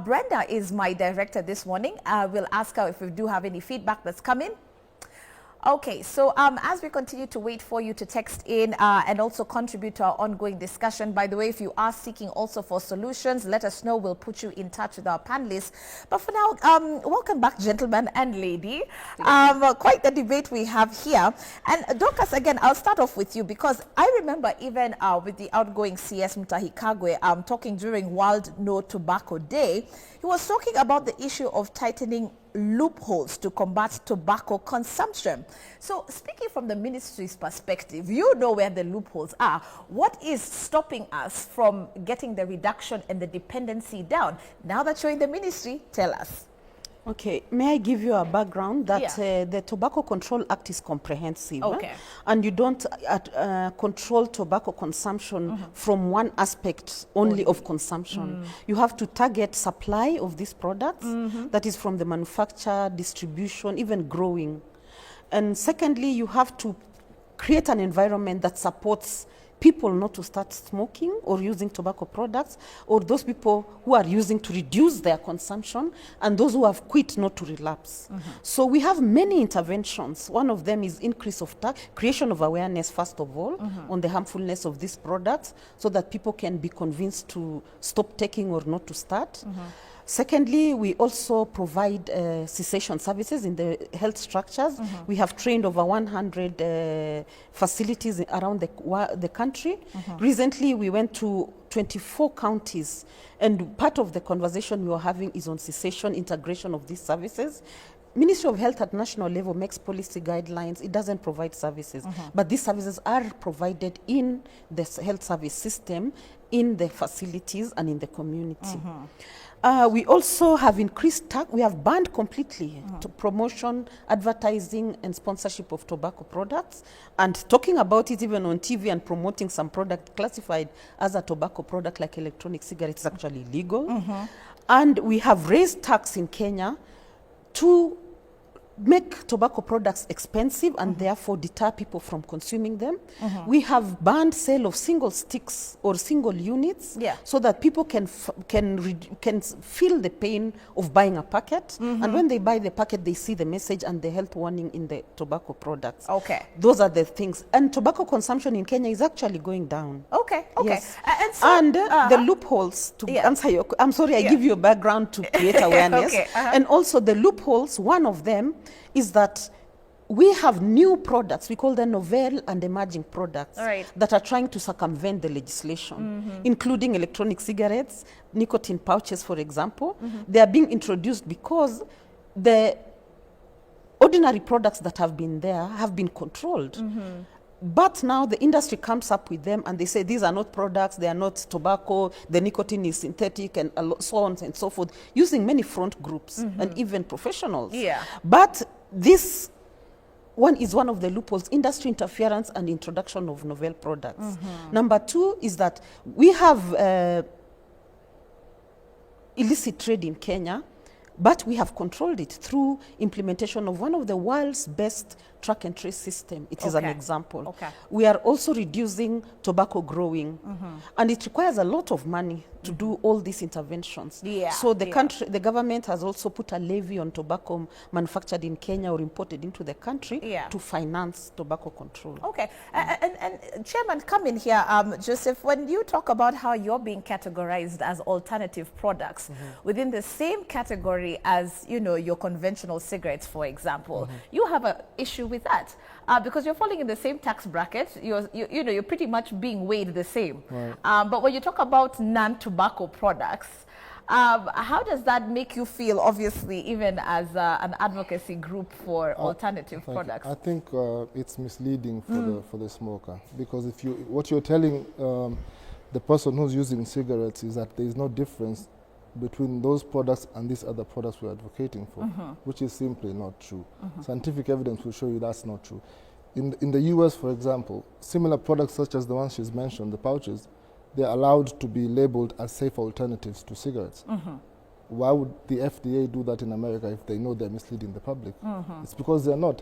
Brenda is my director this morning. We'll ask her if we do have any feedback that's coming. Okay, so as we continue to wait for you to text in and also contribute to our ongoing discussion, by the way, if you are seeking also for solutions, let us know. We'll put you in touch with our panelists. But for now, welcome back, gentlemen and lady. Quite the debate we have here. And Dorcas, again, I'll start off with you because I remember even with the outgoing CS Mutahi Kagwe talking during World No Tobacco Day, he was talking about the issue of tightening loopholes to combat tobacco consumption. So speaking from the ministry's perspective, you know where the loopholes are. What is stopping us from getting the reduction and the dependency down? Now that you're in the ministry, tell us. Okay, may I give you a background that the Tobacco Control Act is comprehensive. Okay. And you don't control tobacco consumption from one aspect only of consumption. You have to target supply of these products, that is from the manufacture, distribution, even growing. And secondly, you have to create an environment that supports people not to start smoking or using tobacco products, or those people who are using to reduce their consumption, and those who have quit not to relapse. So we have many interventions. One of them is increase of creation of awareness, first of all, on the harmfulness of these products, so that people can be convinced to stop taking or not to start. Secondly, we also provide cessation services in the health structures. We have trained over 100 facilities around the country. Recently, we went to 24 counties, and part of the conversation we were having is on cessation, integration of these services. Ministry of Health at national level makes policy guidelines. It doesn't provide services, but these services are provided in the health service system, in the facilities and in the community. We also have increased we have banned completely to promotion, advertising and sponsorship of tobacco products, and talking about it even on TV and promoting some product classified as a tobacco product like electronic cigarettes is actually illegal. And we have raised tax in Kenya to make tobacco products expensive and therefore deter people from consuming them. We have banned sale of single sticks or single units so that people can feel the pain of buying a packet. And when they buy the packet, they see the message and the health warning in the tobacco products. Okay. Those are the things. And tobacco consumption in Kenya is actually going down. Okay. Yes. And so, the loopholes, to answer your, I'm sorry, I give you a background to create awareness. And also the loopholes, one of them is that we have new products, we call them novel and emerging products, that are trying to circumvent the legislation, including electronic cigarettes, nicotine pouches, for example. They are being introduced because the ordinary products that have been there have been controlled. But now the industry comes up with them and they say these are not products, they are not tobacco, the nicotine is synthetic, and so on and so forth, using many front groups and even professionals. But this one is one of the loopholes: industry interference and introduction of novel products. Number two is that we have illicit trade in Kenya, but we have controlled it through implementation of one of the world's best track and trace system. It is an example. We are also reducing tobacco growing, and it requires a lot of money to do all these interventions. So the country, the government has also put a levy on tobacco manufactured in Kenya or imported into the country to finance tobacco control. And Chairman, come in here, Joseph, when you talk about how you're being categorized as alternative products within the same category as, you know, your conventional cigarettes, for example, you have an issue with that because you're falling in the same tax bracket. You're pretty much being weighed the same. But when you talk about non-tobacco products, how does that make you feel, obviously, even as an advocacy group for alternative products? I think it's misleading for the smoker, because if what you're telling the person who's using cigarettes is that there is no difference between those products and these other products we're advocating for, which is simply not true. Scientific evidence will show you that's not true. In the US, for example, similar products such as the ones she's mentioned, the pouches, they're allowed to be labeled as safe alternatives to cigarettes. Why would the FDA do that in America if they know they're misleading the public? It's because they're not.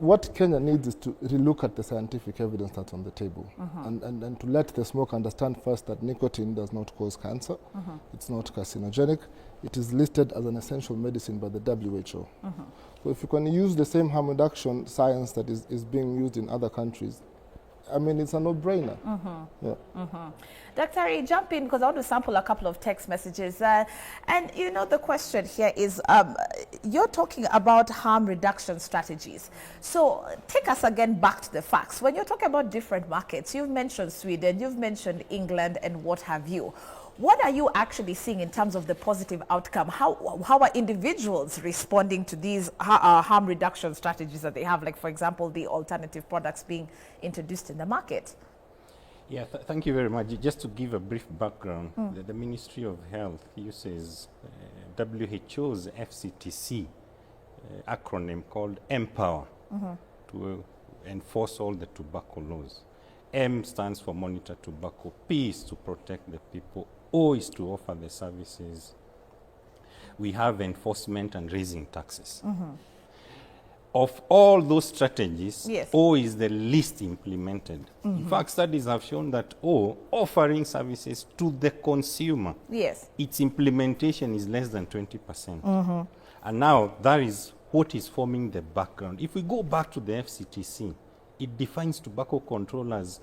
what Kenya needs is to relook at the scientific evidence that's on the table, and to let the smoker understand first that nicotine does not cause cancer, it's not carcinogenic, it is listed as an essential medicine by the WHO. So if you can use the same harm reduction science that is being used in other countries, I mean, it's a no-brainer. Yeah. Dr. Ari, jump in because I want to sample a couple of text messages. And you know, the question here is, you're talking about harm reduction strategies. So take us again back to the facts. When you're talking about different markets, you've mentioned Sweden, you've mentioned England, and what have you. What are you actually seeing in terms of the positive outcome? How are individuals responding to these harm reduction strategies that they have, like, for example, the alternative products being introduced in the market? Yeah, thank you very much. Just to give a brief background, the Ministry of Health uses WHO's FCTC acronym called Empower to enforce all the tobacco laws. M stands for monitor tobacco, P is to protect the people, O is to offer the services. We have enforcement and raising taxes. Of all those strategies, yes, O is the least implemented. In fact, studies have shown that O, offering services to the consumer, yes, its implementation is less than 20%. And now that is what is forming the background. If we go back to the FCTC, it defines tobacco control as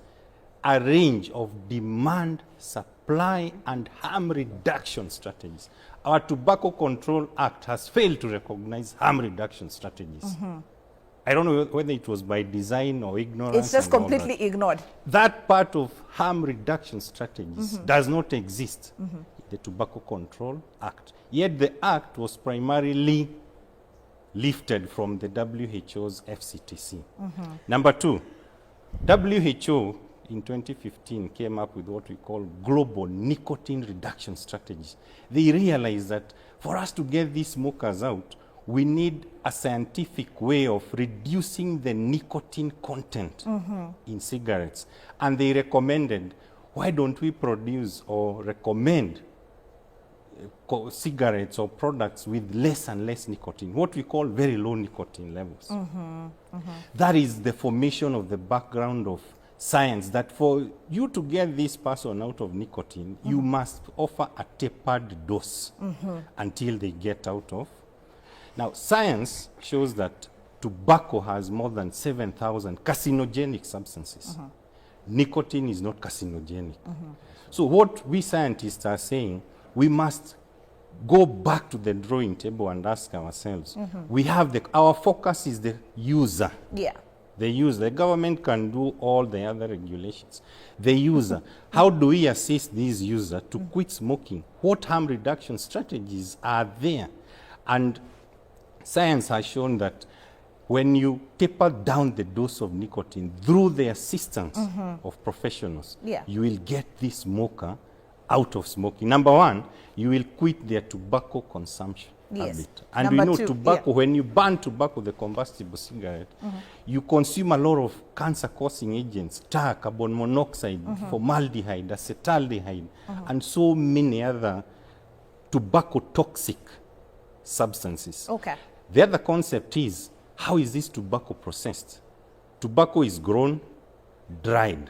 a range of demand, supply, and harm reduction strategies. Our Tobacco Control Act has failed to recognize harm reduction strategies. I don't know whether it was by design or ignorance. It's just completely ignored. That part of harm reduction strategies does not exist in the Tobacco Control Act. Yet the Act was primarily lifted from the WHO's FCTC. Number two, WHO in 2015 came up with what we call global nicotine reduction strategies. They realized that for us to get these smokers out, we need a scientific way of reducing the nicotine content in cigarettes. And they recommended, why don't we produce or recommend cigarettes or products with less and less nicotine, what we call very low nicotine levels. That is the formation of the background of science, that for you to get this person out of nicotine, you must offer a tapered dose until they get out of. Now, science shows that tobacco has more than 7,000 carcinogenic substances. Nicotine is not carcinogenic. So what we scientists are saying, we must go back to the drawing table and ask ourselves, we have our focus is the user. Yeah. The user. The government can do all the other regulations. The user. How do we assist these users to quit smoking? What harm reduction strategies are there? And science has shown that when you taper down the dose of nicotine through the assistance of professionals, you will get this smoker out of smoking. Number one, you will quit their tobacco consumption habit. And Number we know two, tobacco, when you burn tobacco, the combustible cigarette, you consume a lot of cancer-causing agents, tar, carbon monoxide, formaldehyde, acetaldehyde, and so many other tobacco-toxic substances. Okay. The other concept is, how is this tobacco processed? Tobacco is grown, dried.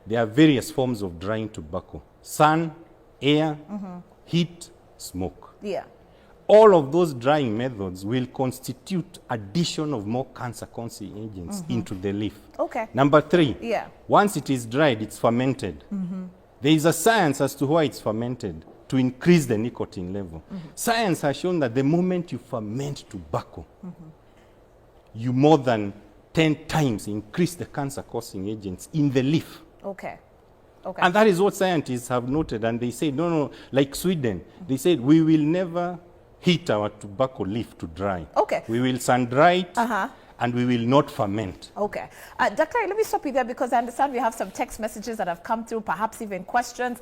There are various forms of drying tobacco. Sun, air, heat, smoke. Yeah. All of those drying methods will constitute addition of more cancer-causing agents into the leaf. Okay. Number three, Yeah. once it is dried, it's fermented. There is a science as to why it's fermented, to increase the nicotine level. Science has shown that the moment you ferment tobacco, you more than 10 times increase the cancer-causing agents in the leaf. Okay. Okay. And that is what scientists have noted. And they say, no, like Sweden, they said, we will never heat our tobacco leaf to dry. Okay. We will sun-dry it, and we will not ferment. Okay. Dr. Let me stop you there because I understand we have some text messages that have come through, perhaps even questions.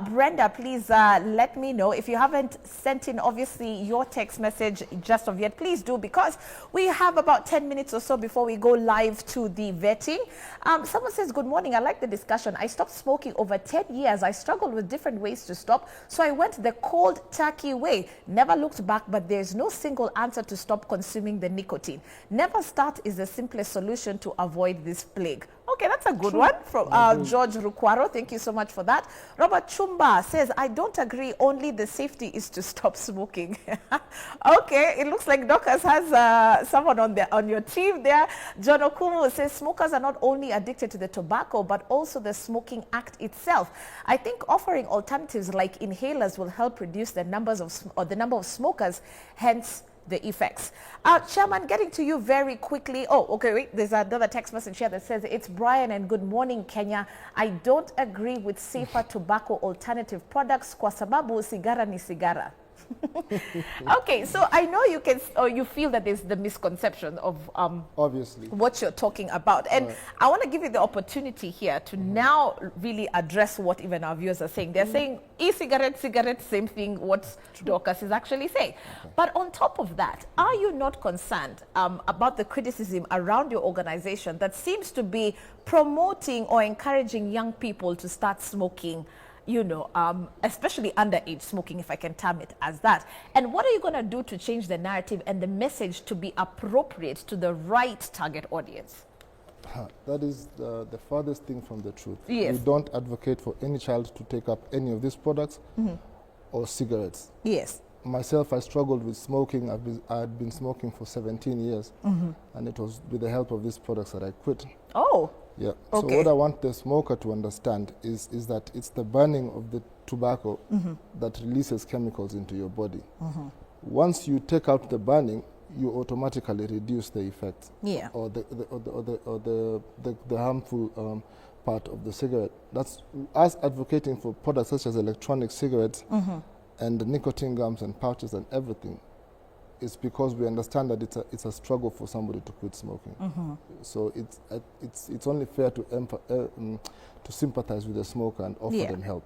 Brenda, please let me know. If you haven't sent in, obviously, your text message just of yet, please do, because we have about 10 minutes or so before we go live to the vetting. Someone says, good morning. I like the discussion. I stopped smoking over 10 years. I struggled with different ways to stop, so I went the cold turkey way. Never looked back, but there's no single answer to stop consuming the nicotine. Never never start is the simplest solution to avoid this plague. Okay, that's a good one from George Rukwaro. Thank you so much for that. Robert Chumba says, I don't agree. Only the safety is to stop smoking. Okay, it looks like Dorcas has someone on your team there. John Okumu says, smokers are not only addicted to the tobacco, but also the smoking act itself. I think offering alternatives like inhalers will help reduce the number of smokers, hence the effects. Chairman, getting to you very quickly. Oh, okay, wait, there's another text message here that says, it's Brian and good morning, Kenya. I don't agree with safer tobacco alternative products kwa sababu sigara ni sigara. Okay, so I know you can, or you feel that there's the misconception of obviously what you're talking about, and I want to give you the opportunity here to now really address what even our viewers are saying. They're saying e-cigarette, cigarette, same thing. What Dorcas is actually saying. But on top of that, are you not concerned about the criticism around your organization that seems to be promoting or encouraging young people to start smoking? You know, especially underage smoking, if I can term it as that. And what are you going to do to change the narrative and the message to be appropriate to the right target audience? That is the farthest thing from the truth. Yes. We don't advocate for any child to take up any of these products or cigarettes. Yes. Myself, I struggled with smoking. I had been smoking for 17 years, and it was with the help of these products that I quit. Oh. Yeah. Okay. So what I want the smoker to understand is that it's the burning of the tobacco that releases chemicals into your body. Once you take out the burning, you automatically reduce the effects. Yeah. Or the harmful part of the cigarette. That's us advocating for products such as electronic cigarettes and the nicotine gums and pouches and everything. It's because we understand that it's a struggle for somebody to quit smoking. So it's only fair to sympathize with the smoker and offer them help.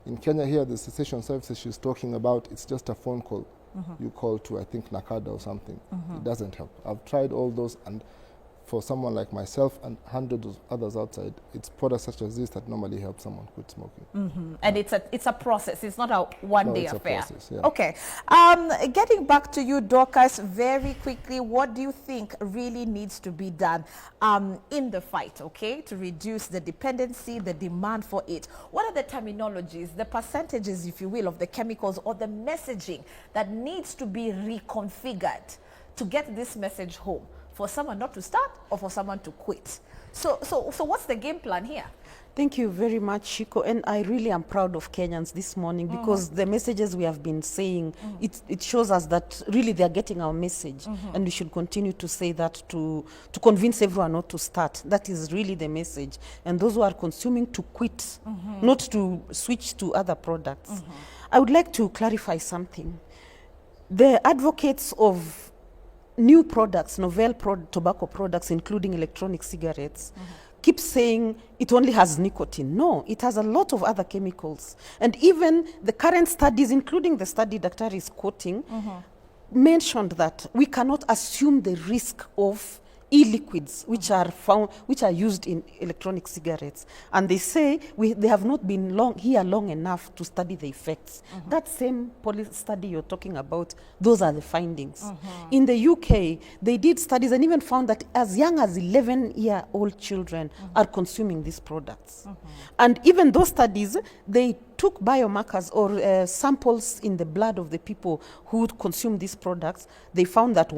In Kenya here, the cessation services she's talking about, it's just a phone call. You call to, I think, Nakada or something. It doesn't help. I've tried all those, and for someone like myself and hundreds of others outside, it's products such as this that normally help someone quit smoking. And it's a process. It's not a one-day affair. It's a process, yeah. Okay. Getting back to you, Dorcas, very quickly, what do you think really needs to be done in the fight, okay, to reduce the dependency, the demand for it? What are the terminologies, the percentages, if you will, of the chemicals or the messaging that needs to be reconfigured to get this message home? For someone not to start or for someone to quit. So what's the game plan here? Thank you very much, Shiko. And I really am proud of Kenyans this morning because the messages we have been saying, it shows us that really they are getting our message. And we should continue to say that to convince everyone not to start. That is really the message. And those who are consuming to quit, not to switch to other products. I would like to clarify something. The advocates of new products, novel tobacco products, including electronic cigarettes, keep saying it only has nicotine. No, it has a lot of other chemicals. And even the current studies, including the study Dr. is quoting, mentioned that we cannot assume the risk of e-liquids which are used in electronic cigarettes, and they say they have not been long enough to study the effects. That same study you're talking about, those are the findings. In the UK, they did studies and even found that as young as 11-year-old children are consuming these products. And even those studies, they took biomarkers or samples in the blood of the people who consume these products. They found that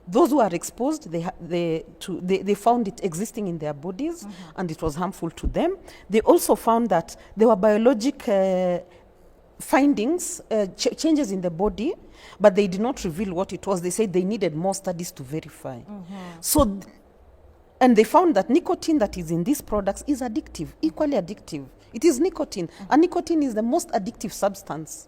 those who are exposed, they found it existing in their bodies and it was harmful to them. They also found that there were biologic findings, changes in the body, but they did not reveal what it was. They said they needed more studies to verify. And they found that nicotine that is in these products is addictive, equally addictive. It is nicotine, and nicotine is the most addictive substance.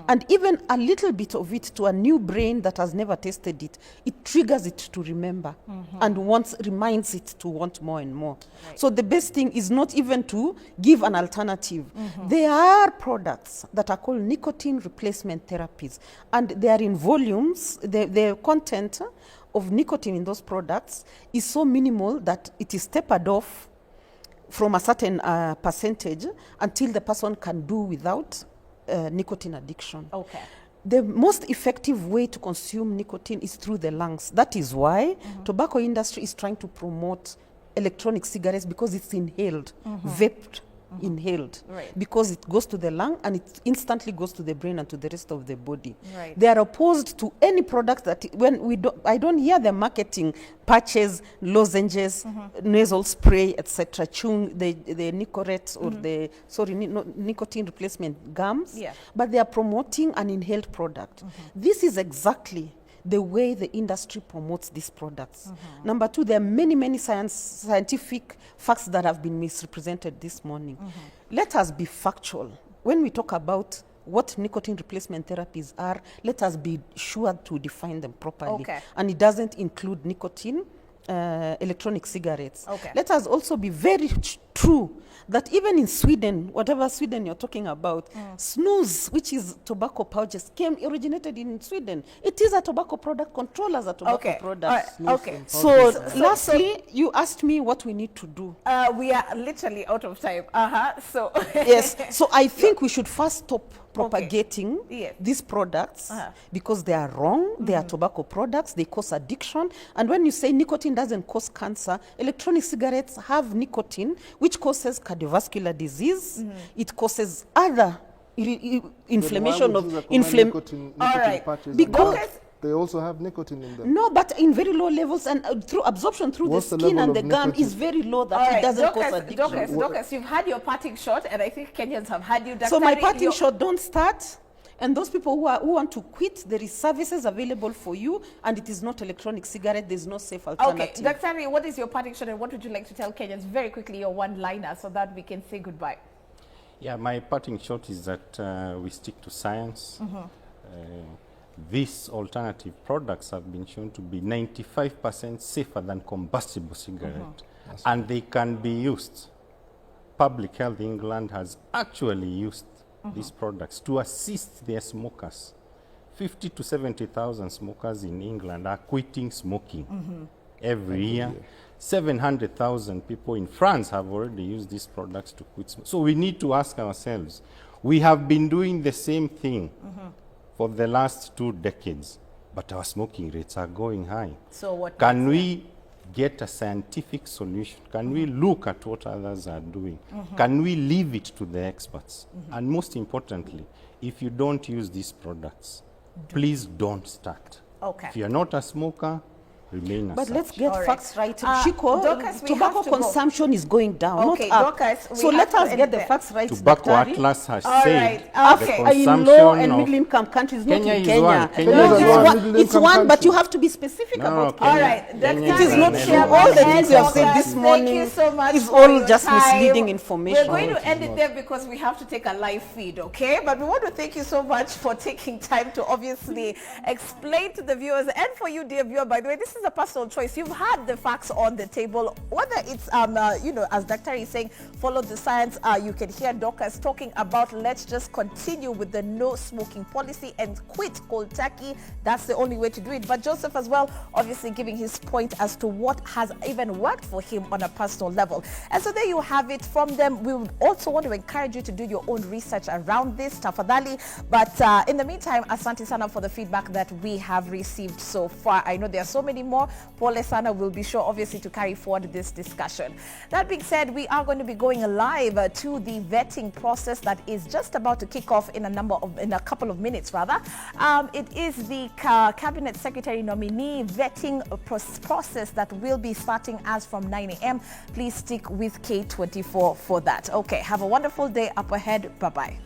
And even a little bit of it to a new brain that has never tasted it, it triggers it to remember and reminds it to want more and more. So the best thing is not even to give an alternative. There are products that are called nicotine replacement therapies, and they are in volumes. The content of nicotine in those products is so minimal that it is tapered off from a certain percentage until the person can do without nicotine addiction. Okay. the most effective way to consume nicotine is through the lungs. That is why tobacco industry is trying to promote electronic cigarettes, because it's inhaled, vaped, inhaled, Right. because it goes to the lung and it instantly goes to the brain and to the rest of the body. Right. They are opposed to any product that I don't hear them marketing patches, lozenges, nasal spray, etc., chewing the Nicorette or the nicotine replacement gums, Yeah. but they are promoting an inhaled product. This is exactly the way the industry promotes these products. Number two, there are many scientific facts that have been misrepresented this morning. Let us be factual. When we talk about what nicotine replacement therapies are, let us be sure to define them properly. Okay. And it doesn't include nicotine, electronic cigarettes. Okay. Let us also be very true that even in Sweden, whatever Sweden you're talking about, snus, which is tobacco pouches, originated in Sweden. It is a tobacco product, controlled as a tobacco Okay. product. Okay. So, lastly, you asked me what we need to do. We are literally out of time. So Yes, so I think we should first stop propagating Yes. these products because they are wrong. They are tobacco products. They cause addiction. And when you say nicotine doesn't cause cancer, electronic cigarettes have nicotine, which causes cardiovascular disease. It causes other inflammation of nicotine All right. patches and Because- that? They also have nicotine in them. No, but in very low levels, and through absorption through What's the the skin level and the of gum nicotine? is very low, that all it right, doesn't cause addiction. Dorcas, you've had your parting shot, and I think Kenyans have had you. So my Daktari, parting your- shot, don't start. And those people who want to quit, there is services available for you, and it is not electronic cigarette. There's no safe Okay, alternative. Daktari, what is your parting shot, and what would you like to tell Kenyans very quickly, your one-liner, so that we can say goodbye? Yeah, my parting shot is that we stick to science. These alternative products have been shown to be 95% safer than combustible cigarette, and they can be used. Public Health England has actually used these products to assist their smokers. 50 to 70,000 smokers in England are quitting smoking every year. 700,000 people in France have already used these products to quit smoking. So we need to ask ourselves, we have been doing the same thing for the last 2 decades, but our smoking rates are going high. So what Can we get a scientific solution? Can we look at what others are doing? Can we leave it to the experts? And most importantly, if you don't use these products, please don't start. Okay. If you're not a smoker, remain as But such. let's get All right. facts right. Chico, Dorcas, we tobacco have to go. consumption is going down, Okay, not up. Dorcas, we So have let to us end get the there. facts right. Tobacco Daktari. Atlas has All said right. the Okay. In consumption low and of middle income countries, not Kenya in is Kenya. one. Kenya No, is it's one one, middle it's income one, but country. you have to be specific No, about Kenya- All right, Kenya It is not an true. element. All the things you have said this morning Thank you so much is for all your just time. misleading We're information. going No, to it end is it not. there because we have to take a live feed, okay? But we want to thank you so much for taking time to obviously explain to the viewers, and for you, dear viewer, by the way, this is a personal choice. You've had the facts on the table, whether it's, as Dr. is saying, follow the science. You can hear Dorcas talking about let's just continue with the no smoking policy and quit cold turkey. That's the only way to do it. But Joseph as well, obviously giving his point as to what has even worked for him on a personal level. And so there you have it from them. We would also want to encourage you to do your own research around this, tafadhali. But in the meantime, asante sana for the feedback that we have received so far. I know there are so many more. Pole sana will be sure, obviously, to carry forward this discussion. That being said, we are going to be going live to the vetting process that is just about to kick off in a couple of minutes, rather. It is the Cabinet Secretary nominee vetting process that will be starting as from 9 a.m. Please stick with K24 for that. Okay, have a wonderful day up ahead. Bye-bye.